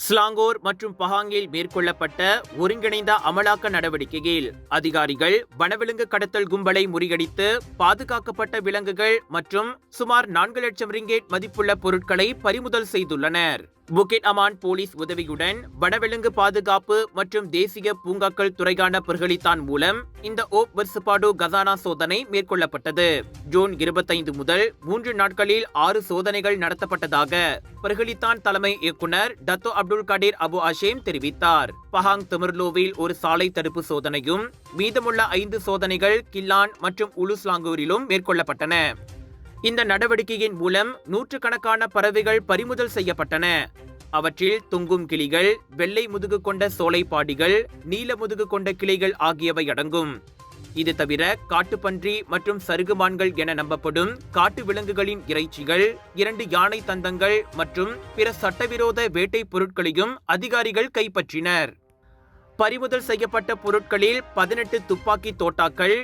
Selangor மற்றும் பஹாங்கில் மேற்கொள்ளப்பட்ட ஒருங்கிணைந்த அமலாக்க நடவடிக்கையில் அதிகாரிகள் வனவிலங்கு கடத்தல் கும்பலை முறியடித்து பாதுகாக்கப்பட்ட விலங்குகள் மற்றும் சுமார் 4 லட்சம் ரிங்கேட் மதிப்புள்ள பொருட்களை பறிமுதல் செய்துள்ளனர். புக்கிட் அமான் போலீஸ் உதவியுடன் வனவிலங்கு பாதுகாப்பு மற்றும் தேசிய பூங்காக்கள் துறையான பெர்கலித்தான் மூலம் இந்த ஓப் வர்சுபாடு கசானா சோதனை மேற்கொள்ளப்பட்டது. ஜூன் 25 முதல் 3 நாட்களில் 6 சோதனைகள் நடத்தப்பட்டதாக பெர்கலித்தான் தலைமை இயக்குனர் டத்தோ அப்துல் கடீர் அபு அஷேம் தெரிவித்தார். பஹாங் திமிர்லோவில் ஒரு சாலை தடுப்பு சோதனையும் மீதமுள்ள 5 சோதனைகள் கில்லான் மற்றும் உலுஸ்லாங்கூரிலும் மேற்கொள்ளப்பட்டன. இந்த நடவடிக்கையின் மூலம் நூற்றுக்கணக்கான பறவைகள் பறிமுதல் செய்யப்பட்டன. அவற்றில் தொங்கும் கிளிகள், வெள்ளை முதுகு கொண்ட சோலைப்பாடிகள், நீல முதுகு கொண்ட கிளைகள் ஆகியவை அடங்கும். இது தவிர காட்டுப்பன்றி மற்றும் சருகுமான்கள் என நம்பப்படும் காட்டு விலங்குகளின் இறைச்சிகள், 2 யானை தந்தங்கள் மற்றும் பிற சட்டவிரோத வேட்டை பொருட்களையும் அதிகாரிகள் கைப்பற்றினர். பறிமுதல் செய்யப்பட்ட பொருட்களில் 18 துப்பாக்கி தோட்டாக்கள்,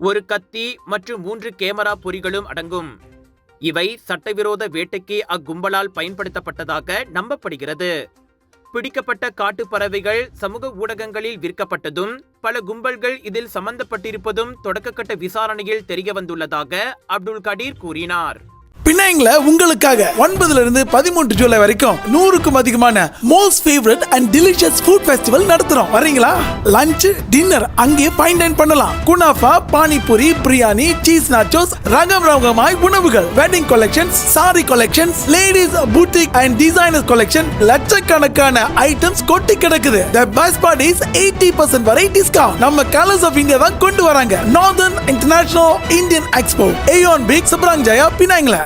ஒரு கத்தி மற்றும் 3 கேமரா பொறிகளும் அடங்கும். இவை சட்டவிரோத வேட்டைக்கு அக்கும்பலால் பயன்படுத்தப்பட்டதாக நம்பப்படுகிறது. பிடிக்கப்பட்ட காட்டு பறவைகள் சமூக ஊடகங்களில் விற்கப்பட்டதும் பல கும்பல்கள் இதில் சம்பந்தப்பட்டிருப்பதும் தொடக்கக்கட்ட விசாரணையில் தெரிய வந்துள்ளதாக அப்துல் கடீர் கூறினார். பினாங்ல உங்களுக்காக 9 இருந்து 13 ஜூலை வரைக்கும் 100க்கும் அதிகமான most favourite and delicious food festival நடத்துறோம். வரீங்களா? லஞ்ச், டின்னர் அங்கேயே ஃபைன் டைன் பண்ணலாம். குனாஃபா, பானிபூரி, பிரியாணி, சீஸ் நாச்சோஸ், ரகமாய் உணவுகள், wedding collections, sari collections, ladies boutique and designer collection, லட்சக்கணக்கான ஐட்டம்ஸ் கொட்டி கிடக்குது. The best part is 80% வரை டிஸ்கவுண்ட். நம்ம கலர்ஸ் ஆஃப் இந்தியா தான் கொண்டு வராங்க. Northern international Indian expo, Aeon Big, Seberang Jaya, பினாங்ல.